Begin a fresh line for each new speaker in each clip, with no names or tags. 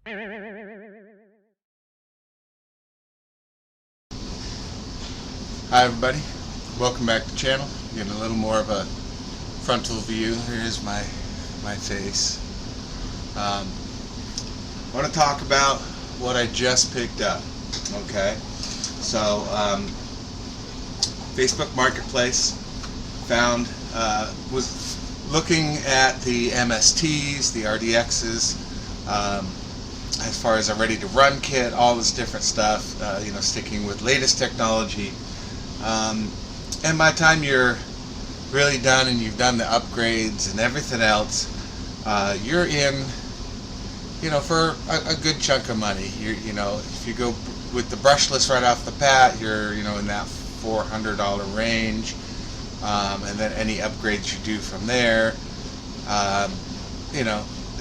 Hi everybody, welcome back to the channel. Getting a little more of a frontal view. Here's my face. I want to talk about what I just picked up. Okay, so Facebook Marketplace found, was looking at the MSTs, the RDXs, as far as a ready to run kit, all this different stuff, sticking with latest technology. And by the time you're really done and you've done the upgrades and everything else, you're in, for a good chunk of money. If you go with the brushless right off the bat, you're, in that $400 range, and then any upgrades you do from there,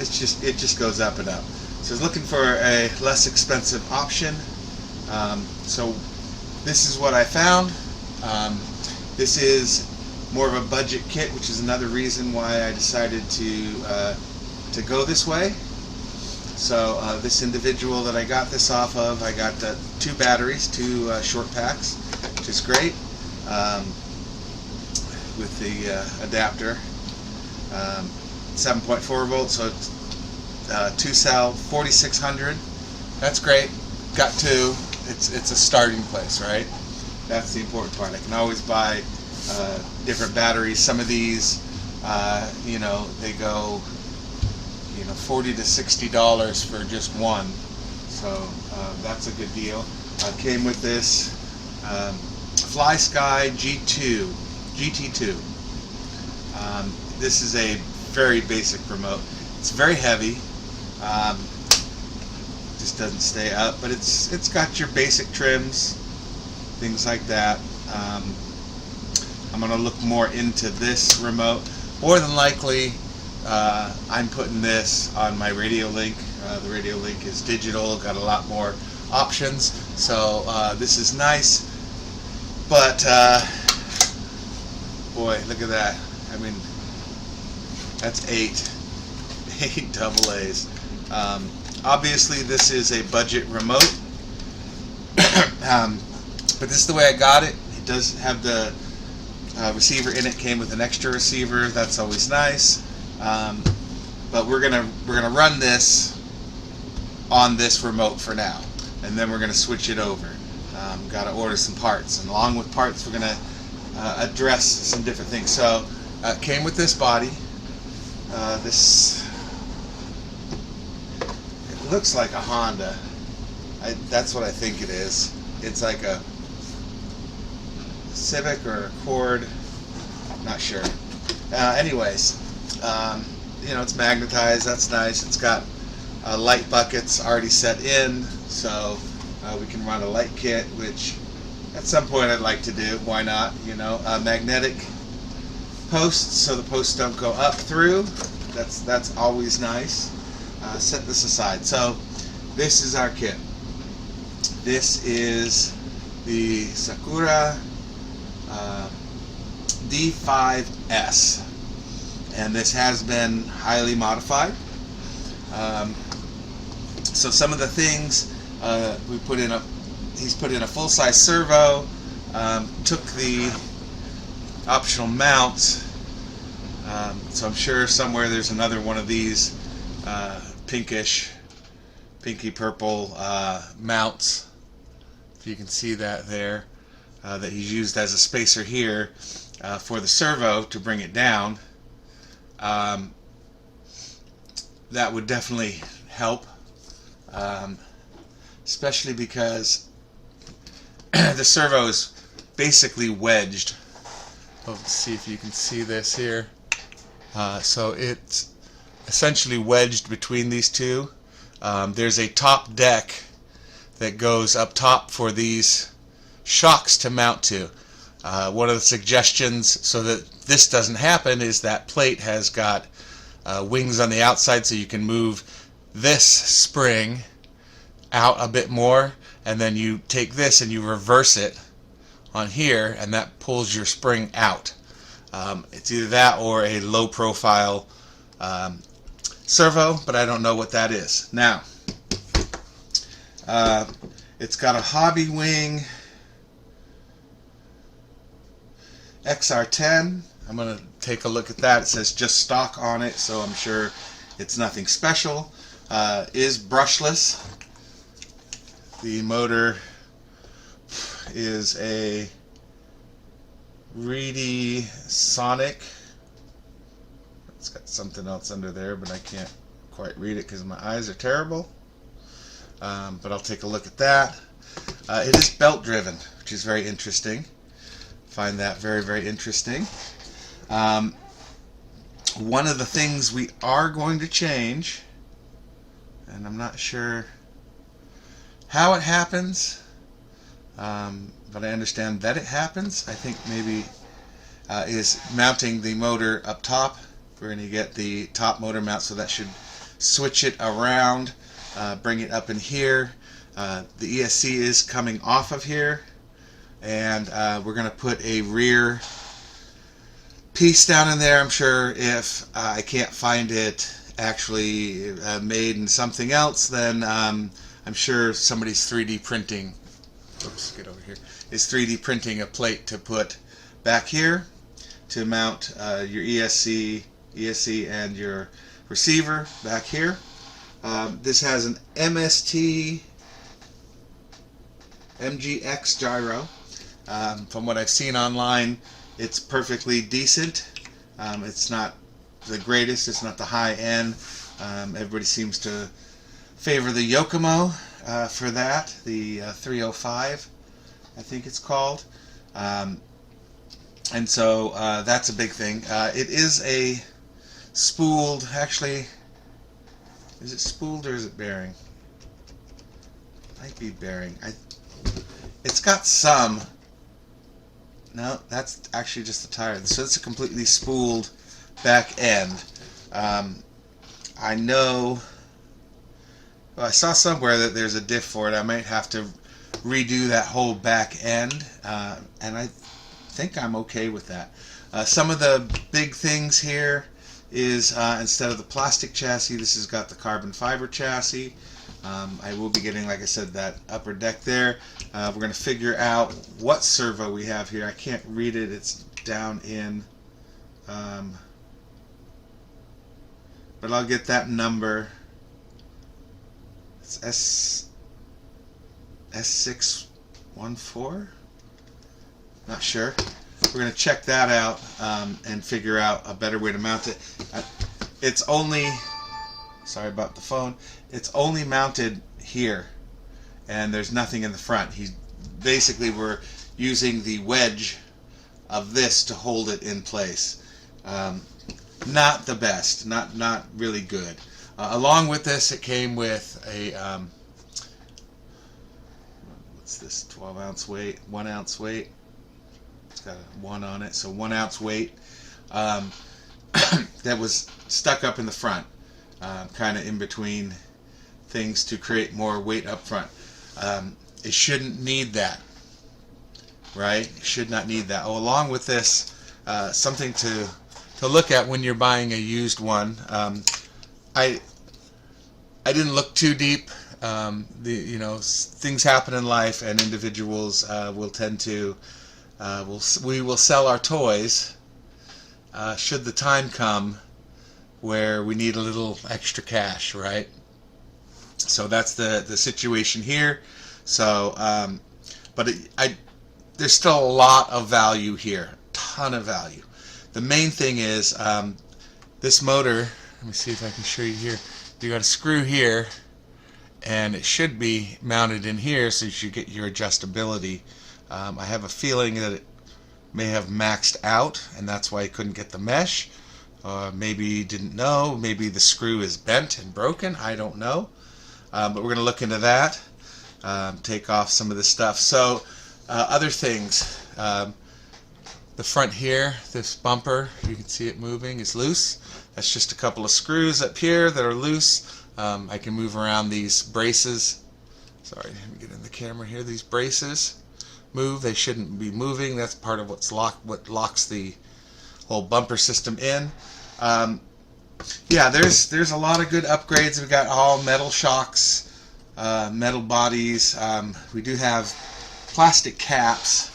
it just goes up and up. So I was looking for a less expensive option. So this is what I found. This is more of a budget kit, which is another reason why I decided to go this way. So this individual that I got this off of, I got 2 batteries, 2 short packs, which is great, with the adapter, 7.4 volts, so it's 2 cell, 4600. That's great. Got 2. It's a starting place, right? That's the important part. I can always buy different batteries. Some of these, they go, $40 to $60 for just one. So that's a good deal. Came with this Fly Sky GT2. This is a very basic remote. It's very heavy. Just doesn't stay up, but it's got your basic trims, things like that. I'm going to look more into this remote. More than likely, I'm putting this on my Radio Link. The Radio Link is digital, got a lot more options, so this is nice. But boy, look at that. I mean, that's 8 double A's. Obviously, this is a budget remote. But this is the way I got it. It does have the receiver in it. Came with an extra receiver. That's always nice. But we're gonna run this on this remote for now, and then we're gonna switch it over. Got to order some parts, and along with parts, we're gonna address some different things. So, it came with this body. It looks like a Honda. That's what I think it is. It's like a Civic or Accord, not sure. Anyways, it's magnetized. That's nice. It's got light buckets already set in, so we can run a light kit, which at some point I'd like to do. Why not? Magnetic posts, so the posts don't go up through. That's always nice. Set this aside. So this is our kit. This is the Sakura D5s, and this has been highly modified. So some of the things he's put in a full-size servo, took the optional mounts, so I'm sure somewhere there's another one of these pinky purple mounts, if you can see that there, that he's used as a spacer here for the servo to bring it down. That would definitely help, especially because the servo is basically wedged. Let's see if you can see this here. So it's essentially wedged between these two. There's a top deck that goes up top for these shocks to mount to. One of the suggestions so that this doesn't happen is that plate has got wings on the outside, so you can move this spring out a bit more, and then you take this and you reverse it on here, and that pulls your spring out. It's either that or a low profile servo, but I don't know what that is. Now, It's got a Hobby Wing XR10. I'm going to take a look at that. It says just stock on it, so I'm sure it's nothing special. Is brushless. The motor is a Reedy Sonic. It's got something else under there, but I can't quite read it because my eyes are terrible. But I'll take a look at that. It is belt driven, which is very interesting. Find that very, very interesting. One of the things we are going to change, and I'm not sure how it happens, but I understand that it happens. I think maybe is mounting the motor up top. We're going to get the top motor mount, so that should switch it around, bring it up in here. The ESC is coming off of here, and we're going to put a rear piece down in there. I'm sure if I can't find it actually made in something else, then I'm sure somebody's 3D printing, oops, get over here, is 3D printing a plate to put back here to mount your ESC and your receiver back here. This has an MST MGX gyro. From what I've seen online, it's perfectly decent. It's not the greatest, it's not the high end. Everybody seems to favor the Yokomo for that, the 305, I think it's called. And so that's a big thing. It is a spooled, actually, is it spooled or is it bearing? Might be bearing. It's got some. No, that's actually just the tire. So it's a completely spooled back end. I know, well, I saw somewhere that there's a diff for it. I might have to redo that whole back end, and I think I'm okay with that. Some of the big things here is instead of the plastic chassis, this has got the carbon fiber chassis. I will be getting, like I said, that upper deck there. We're going to figure out what servo we have here. I can't read it. It's down in, but I'll get that number. It's S614? Not sure. We're going to check that out and figure out a better way to mount it. It's only, sorry about the phone, it's only mounted here, and there's nothing in the front. Basically, we're using the wedge of this to hold it in place. Not the best, not really good. Along with this, it came with a what's this, 12 ounce weight, 1 ounce weight. It's got a 1 on it, so 1 ounce weight that was stuck up in the front, kind of in between things to create more weight up front. It shouldn't need that, right? It should not need that. Oh, along with this, something to look at when you're buying a used one. I didn't look too deep. Things happen in life, and individuals will tend to we will sell our toys should the time come where we need a little extra cash, right? So that's the situation here. So, but there's still a lot of value here, ton of value. The main thing is this motor. Let me see if I can show you here. You got a screw here, and it should be mounted in here, so you should get your adjustability. I have a feeling that it may have maxed out, and that's why I couldn't get the mesh. Maybe you didn't know. Maybe the screw is bent and broken. I don't know. But we're going to look into that. Take off some of this stuff. So other things. The front here, this bumper, you can see it moving, is loose. That's just a couple of screws up here that are loose. I can move around these braces. Sorry, let me get in the camera here. These braces move. They shouldn't be moving. That's part of what locks the whole bumper system in. Yeah, there's a lot of good upgrades. We've got all metal shocks. metal bodies. We do have plastic caps.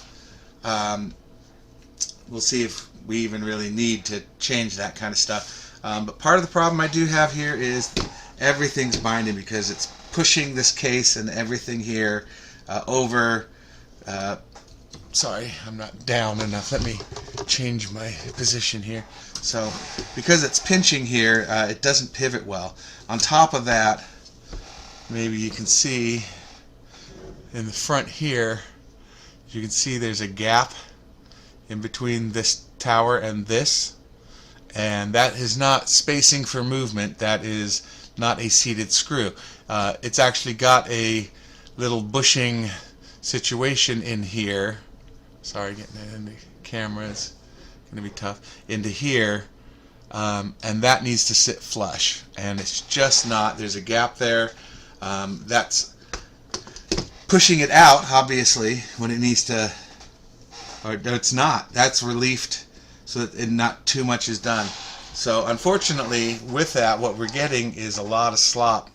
We'll see if we even really need to change that kind of stuff. But part of the problem I do have here is everything's binding because it's pushing this case and everything here over. Sorry, I'm not down enough. Let me change my position here. So because it's pinching here, it doesn't pivot well. On top of that, maybe you can see in the front here, you can see there's a gap in between this tower and this, and that is not spacing for movement. That is not a seated screw. It's actually got a little bushing situation in here. Sorry, getting it in the camera is going to be tough. Into here, and that needs to sit flush, and it's just not. There's a gap there. That's pushing it out, obviously, when it needs to, or it's not. That's relieved so that not too much is done. So unfortunately, with that, what we're getting is a lot of slop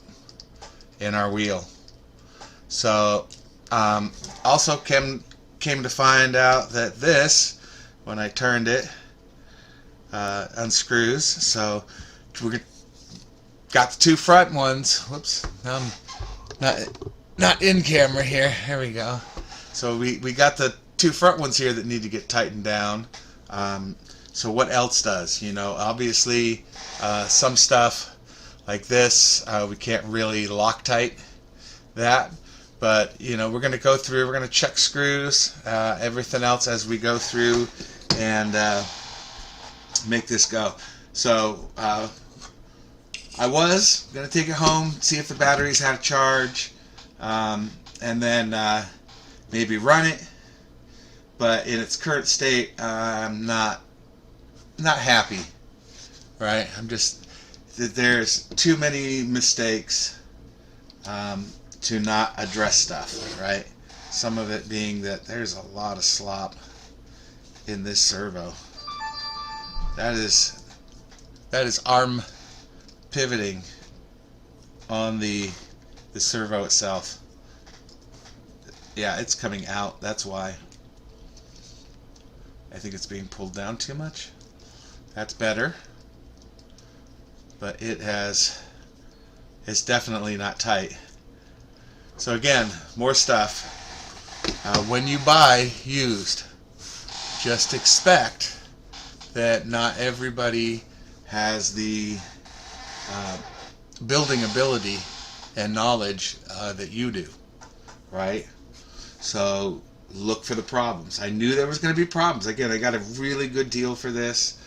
in our wheel. So also came to find out that this, when I turned it, unscrews. So we got the two front ones. Whoops, now I'm not in camera here. There we go. So we got the two front ones here that need to get tightened down. So what else does? You know, obviously some stuff like this we can't really Loctite that, but you know, we're going to go through, we're going to check screws, everything else as we go through and make this go. So I was going to take it home, see if the batteries had a charge, and then maybe run it, but in its current state I'm not happy, right? I'm just, there's too many mistakes to not address stuff, right? Some of it being that there's a lot of slop in this servo. That is arm pivoting on the servo itself. Yeah, it's coming out. That's why. I think it's being pulled down too much. That's better. But it's definitely not tight. So again, more stuff. When you buy used, just expect that not everybody has the building ability and knowledge that you do, right? So look for the problems. I knew there was going to be problems. Again, I got a really good deal for this.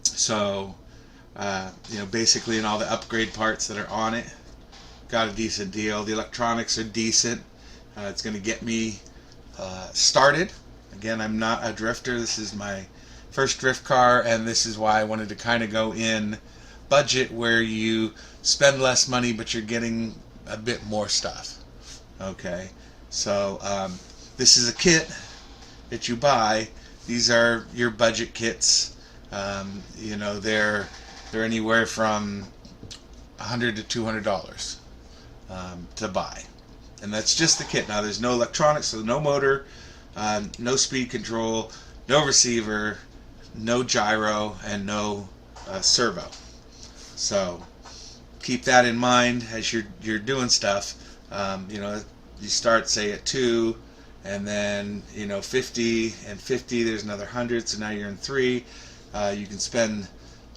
So you know, basically in all the upgrade parts that are on it, got a decent deal. The electronics are decent. It's going to get me started. Again, I'm not a drifter. This is my first drift car, and this is why I wanted to kind of go in budget where you spend less money but you're getting a bit more stuff. Okay, so this is a kit that you buy. These are your budget kits. You know, they're anywhere from $100 to $200 to buy, and that's just the kit. Now there's no electronics, so no motor, no speed control, no receiver, no gyro, and no servo. So keep that in mind as you're doing stuff. You know, you start say at 2, and then you know 50 and 50. There's another 100, so now you're in 3. You can spend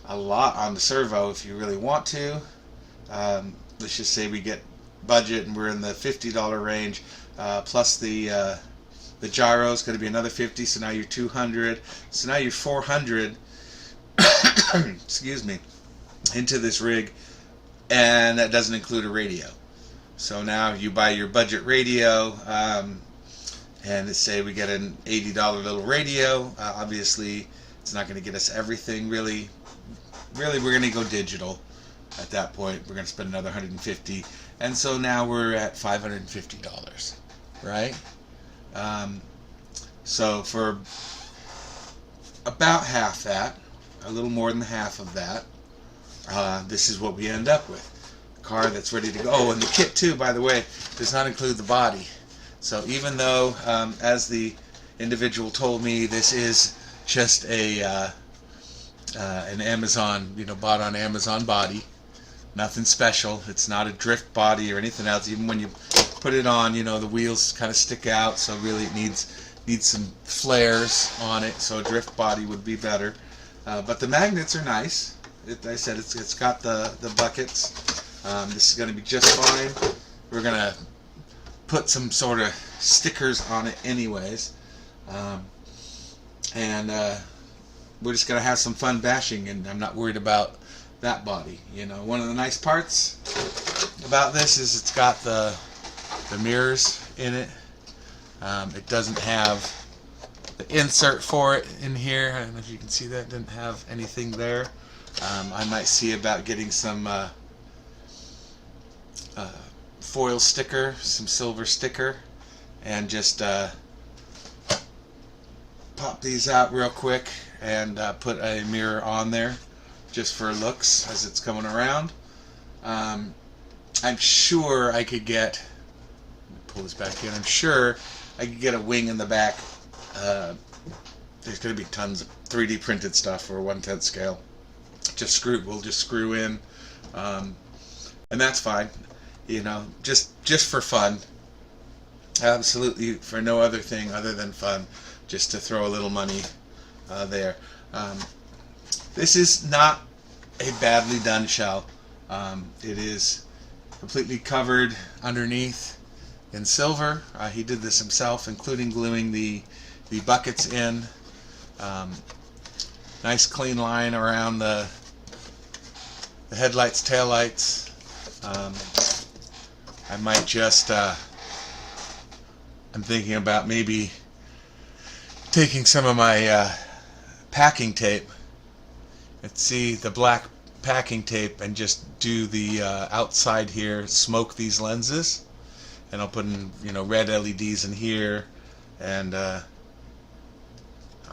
a lot on the servo if you really want to. Let's just say we get budget and we're in the $50 range, plus the gyro is going to be another 50, so now you're 200. So now you're 400 excuse me, into this rig, and that doesn't include a radio. So now you buy your budget radio, and let's say we get an $80 little radio. Obviously it's not going to get us everything. Really we're going to go digital at that point. We're going to spend another $150, and so now we're at $550, right? So for about half that, a little more than half of that, this is what we end up with. car that's ready to go. Oh, and the kit too, by the way, does not include the body. So even though, as the individual told me, this is just a an Amazon, bought on Amazon body, nothing special. It's not a drift body or anything else. Even when you put it on, the wheels kind of stick out, so really it needs some flares on it. So a drift body would be better. But the magnets are nice. I said it's got the buckets. This is going to be just fine. We're going to put some sort of stickers on it anyways, and we're just going to have some fun bashing, and I'm not worried about that body. One of the nice parts about this is it's got the mirrors in it. It doesn't have the insert for it in here. I don't know if you can see that. It didn't have anything there. I might see about getting some foil sticker, some silver sticker, and just pop these out real quick and put a mirror on there just for looks as it's coming around. I'm sure I could get, let me pull this back in, I'm sure I could get a wing in the back. There's going to be tons of 3D printed stuff for a 1/10 scale. We'll just screw in, and that's fine. Just for fun. Absolutely for no other thing other than fun, just to throw a little money there. This is not a badly done shell. It is completely covered underneath in silver. He did this himself, including gluing the buckets in. Nice clean line around the headlights, taillights. I might just, I'm thinking about maybe taking some of my packing tape, let's see, the black packing tape, and just do the outside here, smoke these lenses, and I'll put in, red LEDs in here, and I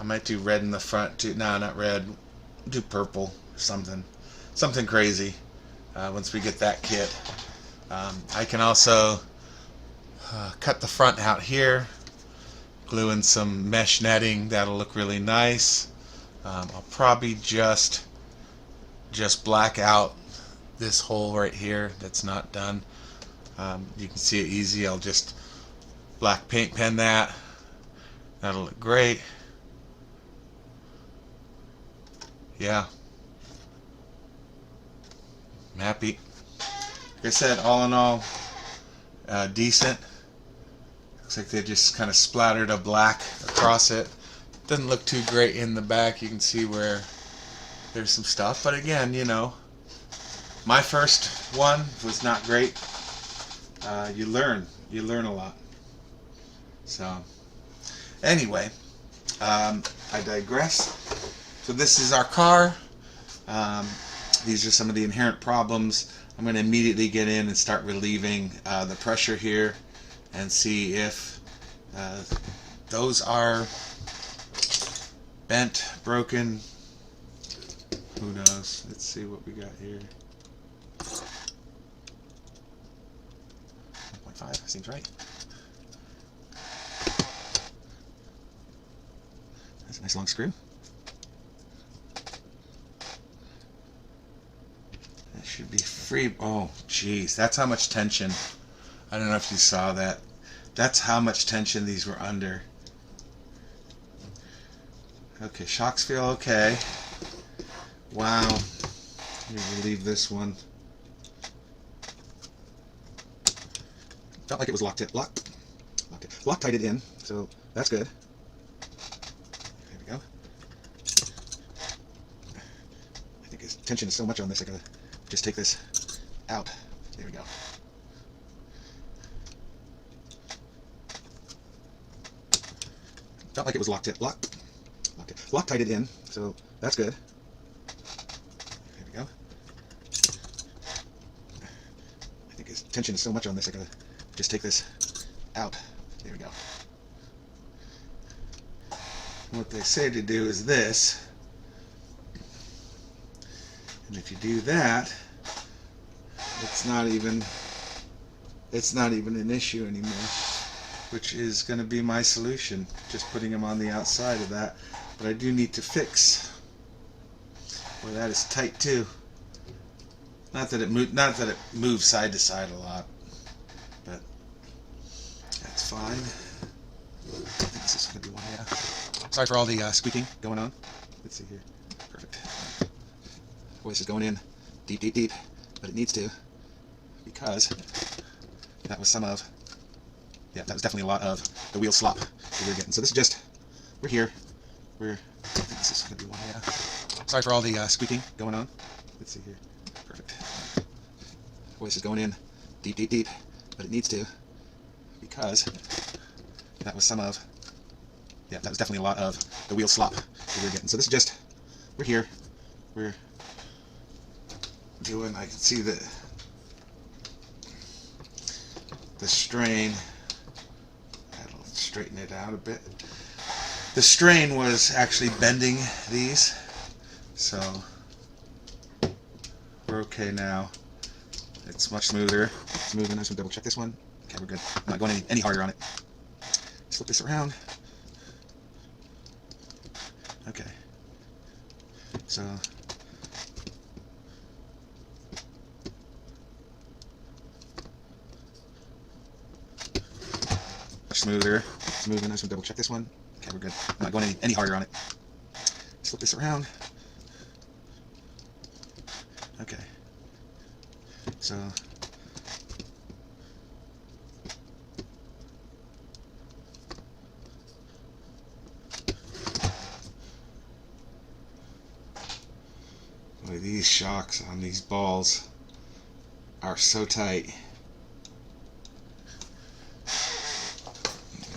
might do red in the front too. No, not red, do purple, something crazy once we get that kit. I can also cut the front out here, glue in some mesh netting. That'll look really nice. I'll probably just black out this hole right here that's not done. You can see it easy. I'll just black paint pen that. That'll look great. Yeah, I'm happy. Like I said, all in all, decent. Looks like they just kind of splattered a black across it. Doesn't look too great in the back. You can see where there's some stuff, but again, my first one was not great. You learn a lot. So anyway, I digress. So this is our car. These are some of the inherent problems. I'm going to immediately get in and start relieving the pressure here and see if those are bent, broken. Who knows? Let's see what we got here. 1.5 seems right. That's a nice long screw. That should be free. Oh, geez, that's how much tension. I don't know if you saw that. That's how much tension these were under. Okay, shocks feel okay. Wow. Let me relieve this one. Felt like it was Loctite it in, so that's good. There we go. I think his tension is so much on this, I gotta just take this out. There we go. Felt like it was Loctite it in, so that's good. There we go. I think his tension is so much on this, I gotta just take this out. There we go. What they say to do is this, and if you do that, it's not even an issue anymore, which is going to be my solution, just putting them on the outside of that. But I do need to fix where that is tight too. Not that it moves side to side a lot, but that's fine. I think this is going to be one, yeah. Sorry for all the squeaking going on. Let's see here. Perfect. Voice is going in deep, deep, deep, but it needs to, because that was some of, yeah, that was definitely a lot of the wheel slop that we were getting. So this is just, we're here. I think this is going to be one, yeah. Sorry for all the squeaking going on. Let's see here. Perfect. Voice is going in deep, deep, deep, but it needs to, because that was some of, yeah, that was definitely a lot of the wheel slop that we were getting. So this is just, we're here. We're doing, I can see the strain. That'll straighten it out a bit. The strain was actually bending these, so we're okay now. It's much smoother. It's moving. I just want to double check this one. Okay, we're good. I'm not going any harder on it. Flip this around. Okay. So much smoother. It's moving. I just want to double check this one. Okay, we're good. I'm not going any harder on it. Flip this around. Okay. So boy, these shocks on these balls are so tight.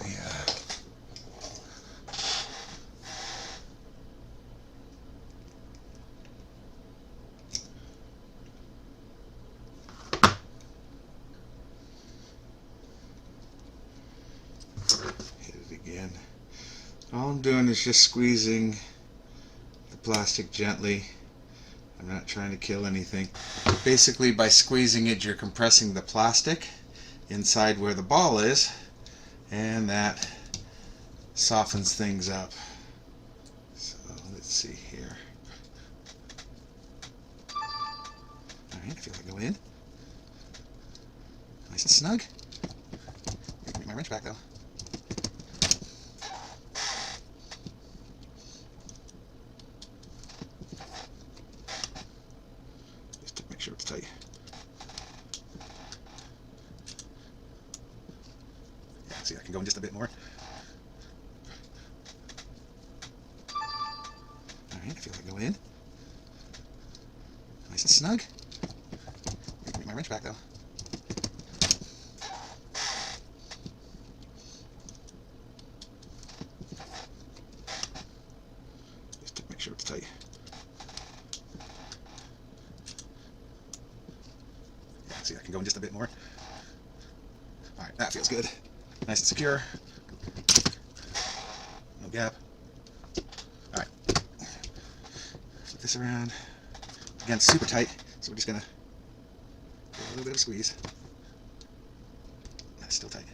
Yeah. Hit it again. All I'm doing is just squeezing the plastic gently. I'm not trying to kill anything. Basically, by squeezing it, you're compressing the plastic inside where the ball is, and that softens things up. So let's see here. Alright, I feel like going in. Nice and snug. Get my wrench back though. Just to make sure it's tight. Yeah, see, I can go in just a bit more. Alright, I feel like going in. Nice and snug. Get my wrench back though. Just to make sure it's tight. Yeah, see, I can go in just a bit more. Alright, that feels good. Nice and secure. No gap. Alright. Flip this around. Again, super tight, so we're just gonna give it a little bit of a squeeze. That's still tight.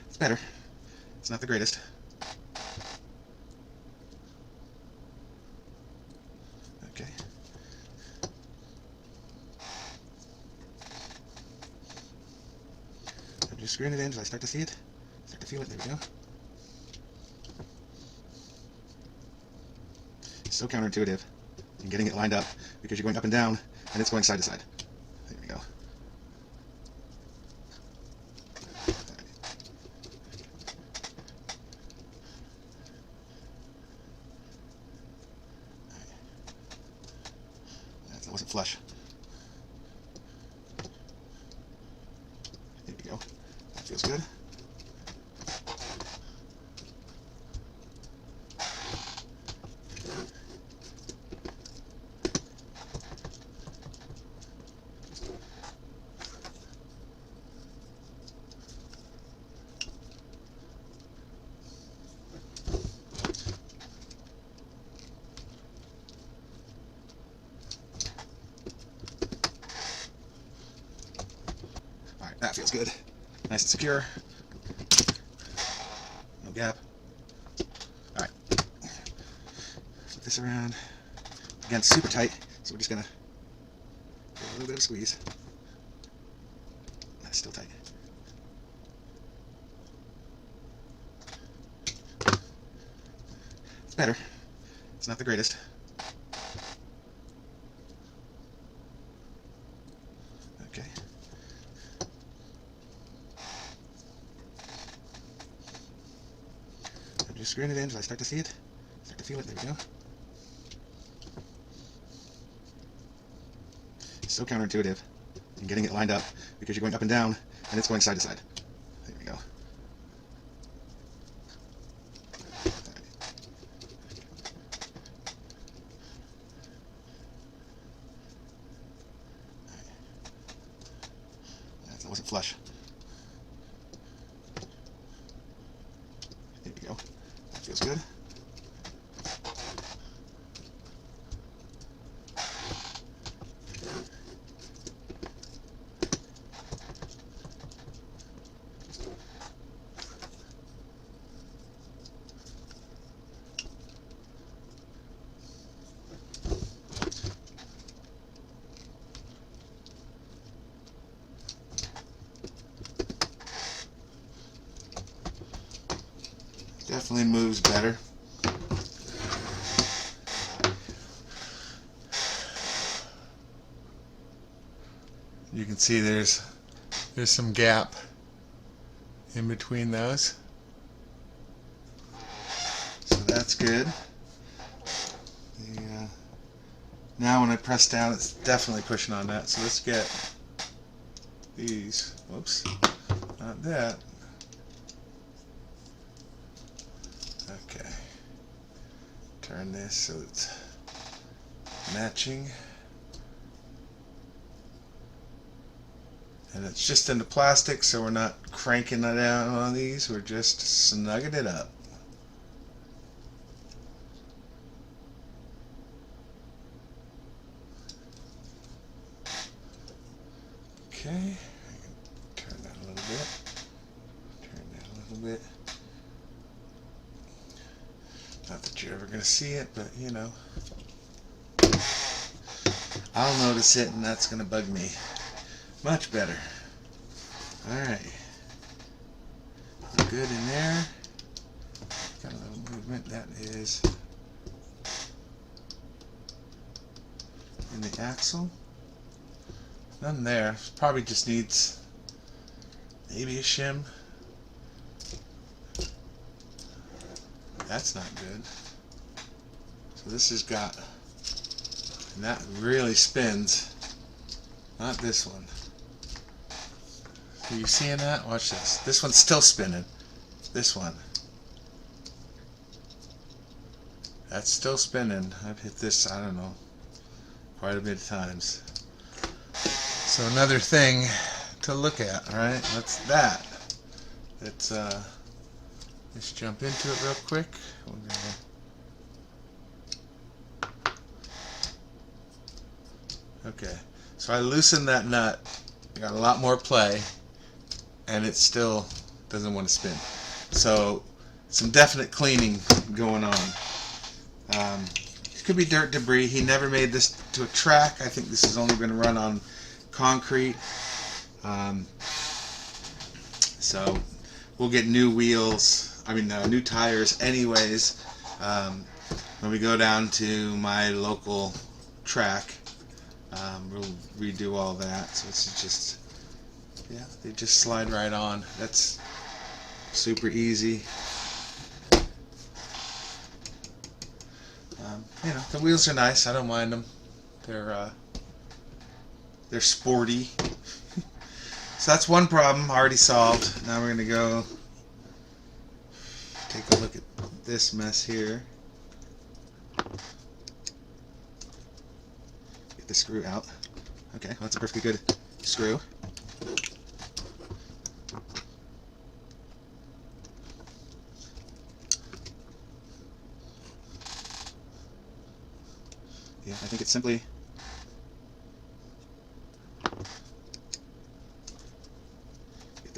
It's better. It's not the greatest. Okay. I'm just screwing it in until I start to see it. Start to feel it. There we go. It's so counterintuitive in getting it lined up because you're going up and down and it's going side to side. There we go. That wasn't flush. There we go. That feels good.
feels good. Nice and secure. No gap. Alright. Flip this around. Again, super tight, so we're just gonna give it a little bit of a squeeze. That's still tight. It's better. It's not the greatest. Okay. I'm just screwing it in until I start to see it. Start to feel it. There we go. It's so counterintuitive in getting it lined up because you're going up and down and it's going side to side. There we go. That wasn't flush. There we go. That feels good. Definitely moves better.
You can see there's some gap in between those.
So that's good. Now when I press down, it's definitely pushing on that. So let's get these. Whoops, not that. Okay. Turn this so it's matching. And it's just in the plastic, so we're not cranking it down on these. We're just snugging it up. Okay. I can turn that a little bit. Turn that a little bit. Not that you're ever going to see it, but you know. I'll notice it, and that's going to bug me. Much better. Alright. Good in there. Got a little movement. That is in the axle. None there. Probably just needs maybe a shim. That's not good. So this has got, and that really spins. Not this one. Are you seeing that? Watch this. This one's still spinning. This one. That's still spinning. I've hit this, I don't know, quite a bit of times. So another thing to look at, alright? That's that. Let's jump into it real quick. Okay. So I loosened that nut. I got a lot more play. And it still doesn't want to spin. So some definite cleaning going on. It could be dirt debris. He never made this to a track. I think this is only going to run on concrete. So we'll get new wheels. I mean, new tires anyways. When we go down to my local track, we'll redo all that. So it's just, yeah, they just slide right on. That's super easy. You know, the wheels are nice. I don't mind them. They're sporty. So that's one problem already solved. Now we're gonna go take a look at this mess here. Get the screw out. Okay, well, that's a perfectly good screw. Yeah, I think it's simply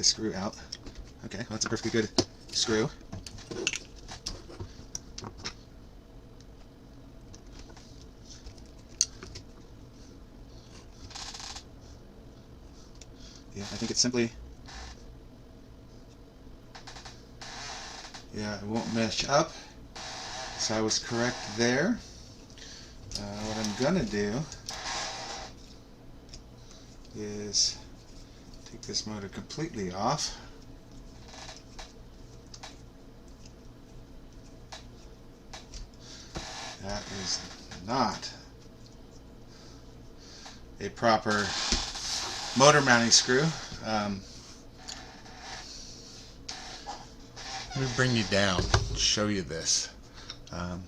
this screw out. Okay, well, that's a perfectly good screw. Yeah, I think it's simply, yeah, it won't mesh up. So I was correct there. What I'm gonna do is take this motor completely off. That is not a proper motor mounting screw.
Let me bring you down, show you this.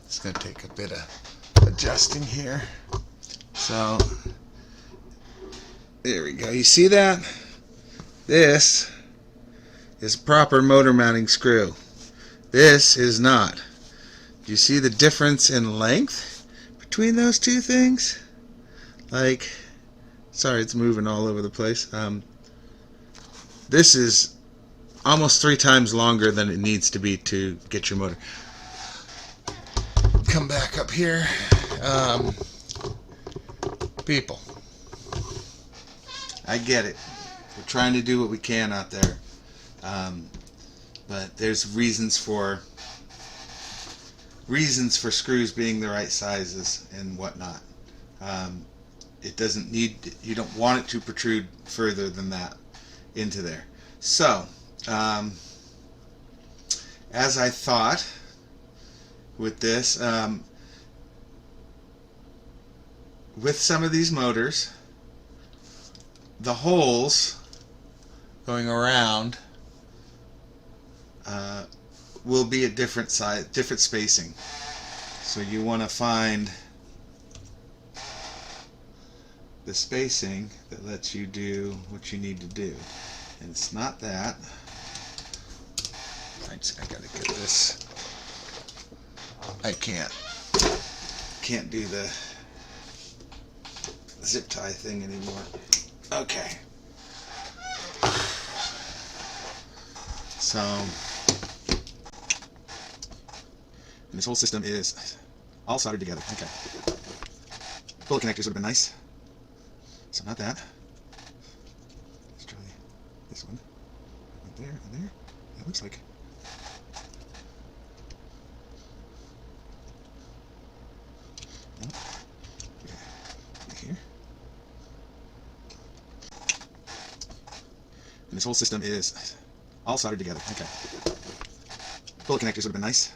It's going to take a bit of adjusting here. So, there we go. You see that? This is a proper motor mounting screw. This is not. Do you see the difference in length between those two things? Like, sorry, it's moving all over the place. This is almost 3 times longer than it needs to be to get your motor. Come back up here. People,
I get it. We're trying to do what we can out there. But there's reasons for screws being the right sizes and whatnot. It doesn't need, you don't want it to protrude further than that into there. So, as I thought with this, with some of these motors, the holes
going around
will be at different size, different spacing. So you want to find the spacing that lets you do what you need to do. And it's not that.
I gotta get this. I can't
do the zip tie thing anymore. Okay. So, and this whole system is all soldered together. Okay. Bullet connectors would have been nice. So not that. Let's try this one. Right there and there. That looks like. No. Okay. Right here. And this whole system is all soldered together. Okay. Bullet connectors would have been nice.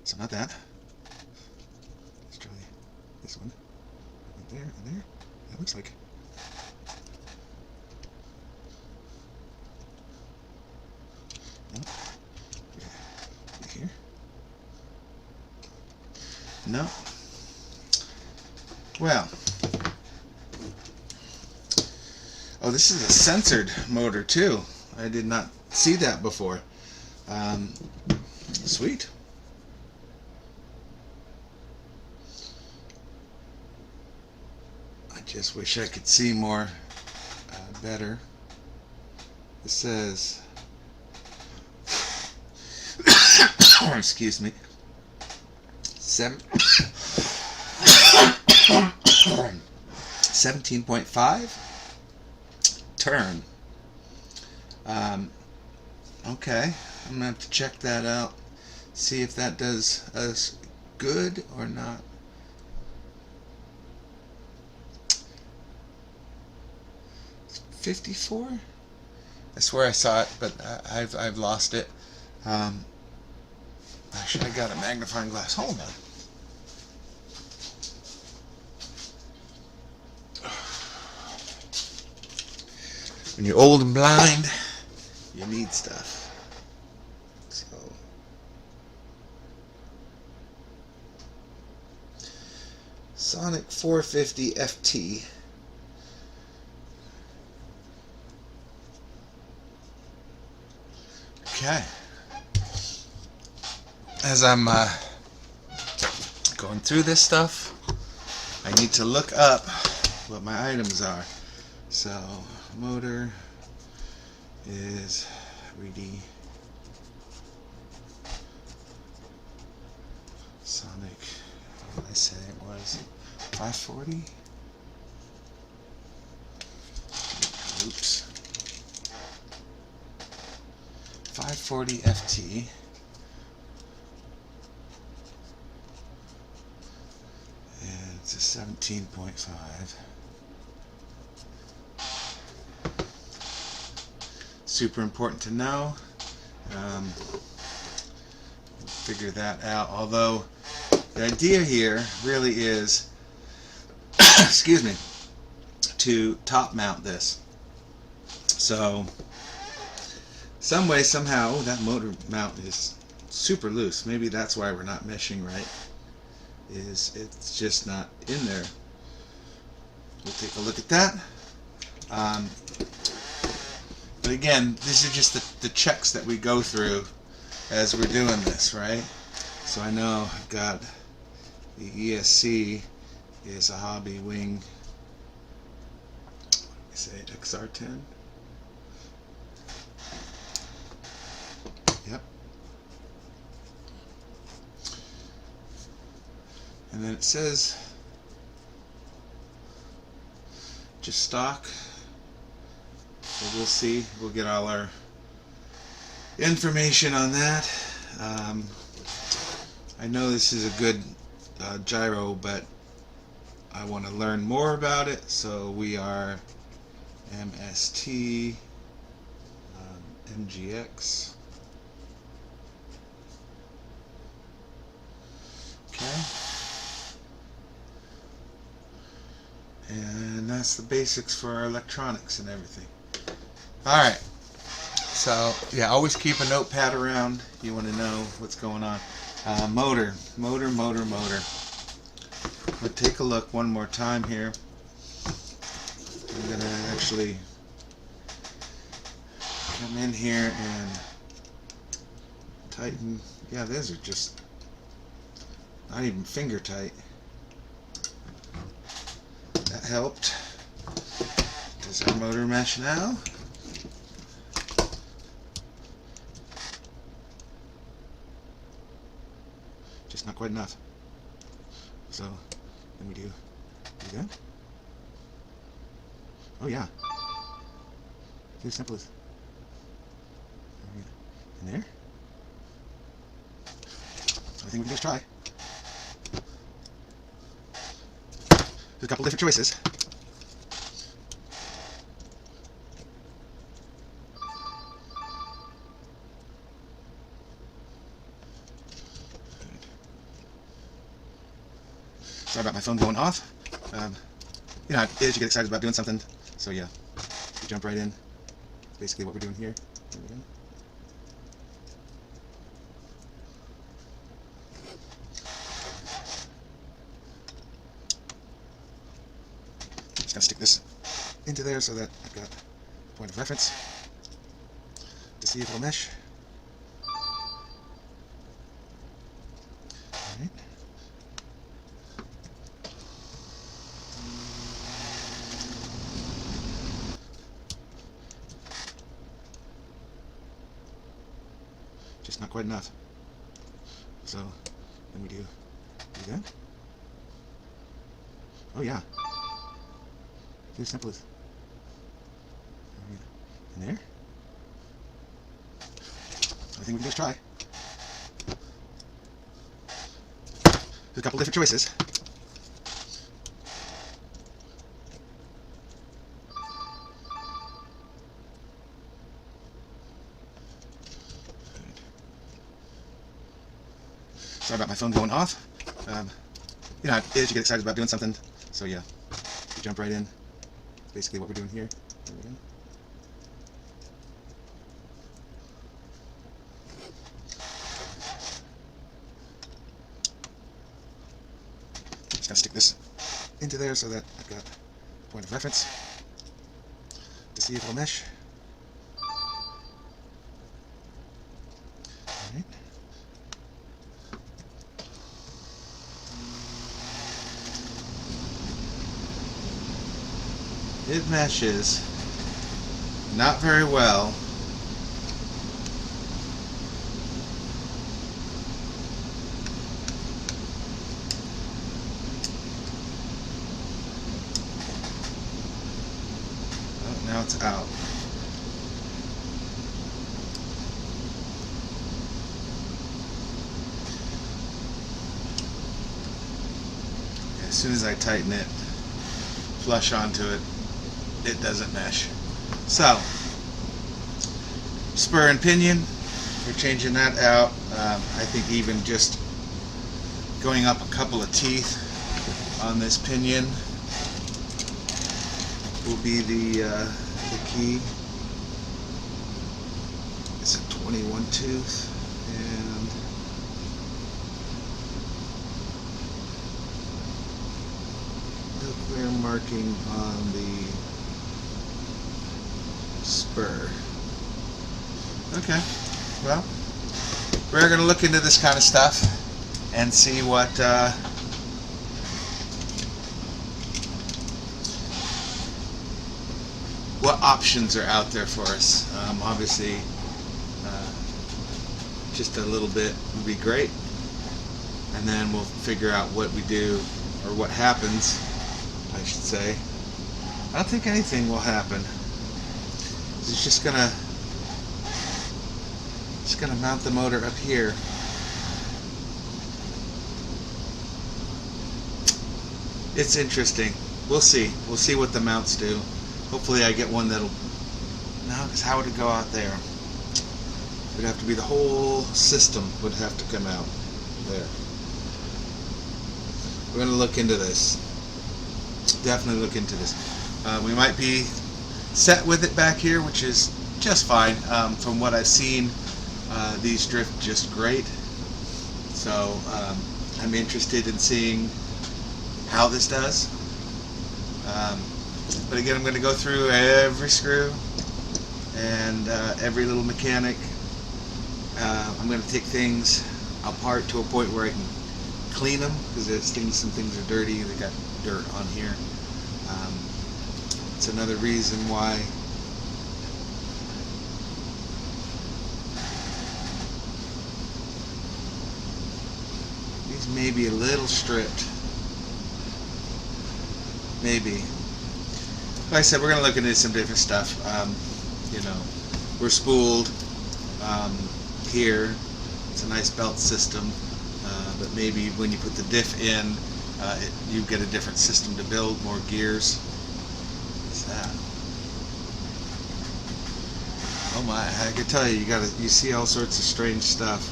So not that. Let's try this one. Right there and there. That looks like. No. Okay. Right here. No. Well. Oh, this is a censored motor too. I did not see that before. Sweet. I just wish I could see more better. It says, excuse me, 17.5 turn. Okay, I'm gonna have to check that out, see if that does us good or not. It's 54. I swear I saw it, but I've lost it. Actually, I got a magnifying glass. Hold on. When you're old and blind, you need stuff. So, Sonic 450 FT. Okay. As I'm going through this stuff, I need to look up what my items are. So, motor, is Reedy Sonic. What did I say it was? 540? Oops. 540 FT. And it's a 17.5. Super important to know. Figure that out. Although the idea here really is, excuse me, to top mount this. So some way, somehow, that motor mount is super loose. Maybe that's why we're not meshing right. It's just not in there. We'll take a look at that. But again, these are just the checks that we go through as we're doing this, right? So I know I've got the ESC is a Hobby Wing, say XR10. Yep. And then it says just stock. So we'll see. We'll get all our information on that. I know this is a good gyro, but I want to learn more about it. So we are MST MGX. Okay. And that's the basics for our electronics and everything. Alright, so yeah, always keep a notepad around. You want to know what's going on. Motor. We'll take a look one more time here. I'm going to actually come in here and tighten. Yeah, these are just not even finger tight. That helped. Does our motor mesh now? Just not quite enough. So then we do that. Oh yeah. It's as simple as in there. So I think we can just try. There's a couple different choices. Sorry about my phone going off. You know how it is, you get excited about doing something. So yeah, we jump right in. That's basically what we're doing here. There we go. Just gonna stick this into there so that I've got a point of reference to see if it'll mesh. Alright. Just not quite enough. So then we do that. Oh yeah. It's as simple as in there. I think we can just try. There's a couple different choices. Sorry about my phone going off. You know how it is, you get excited about doing something. So yeah, we jump right in. That's basically what we're doing here. There we go. Just gonna stick this into there so that I've got a point of reference to see if it'll mesh. Alright. It meshes, not very well. mounts out. As soon as I tighten it flush onto it, it doesn't mesh. So, spur and pinion, we're changing that out. I think even just going up a couple of teeth on this pinion will be the key. It's a 21 tooth, and no clear marking on the spur. Okay, well, we're going to look into this kind of stuff and see what options are out there for us. Obviously, just a little bit would be great, and then we'll figure out what we do, or what happens, I should say. I don't think anything will happen. It's just gonna mount the motor up here. It's interesting. We'll see. We'll see what the mounts do. Hopefully I get one that'll... No, because how would it go out there? It would have to be the whole system would have to come out there. We're going to look into this. Definitely look into this. We might be set with it back here, which is just fine. From what I've seen, these drift just great. So I'm interested in seeing how this does. But again, I'm going to go through every screw and every little mechanic. I'm going to take things apart to a point where I can clean them, because some things are dirty. They got dirt on here. It's another reason why these may be a little stripped. Maybe. Like I said, we're going to look into some different stuff. You know, we're spooled here. It's a nice belt system, but maybe when you put the diff in, you get a different system to build, more gears. What's that? Oh my! I can tell you, you see all sorts of strange stuff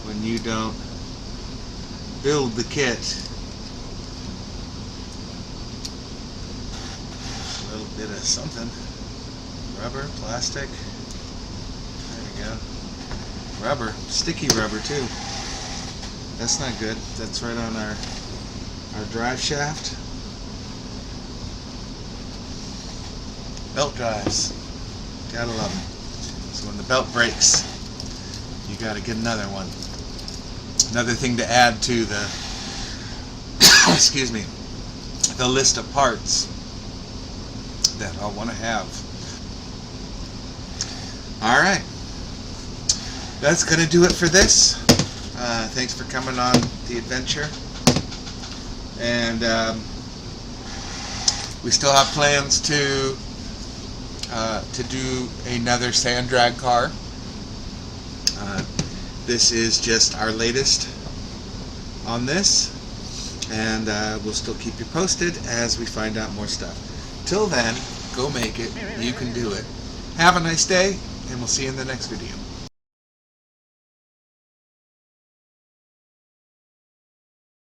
when you don't build the kit. Bit of something, rubber, plastic, there we go, rubber, sticky rubber too. That's not good. That's right on our drive shaft. Belt drives, gotta love them. So when the belt breaks, you gotta get another one. Another thing to add to the excuse me, the list of parts that I'll want to have. Alright, that's going to do it for this. Thanks for coming on the adventure, and we still have plans to do another sand drag car. This is just our latest on this, and we'll still keep you posted as we find out more stuff. Till then, go make it. You can do it. Have a nice day, and we'll see you in the next video.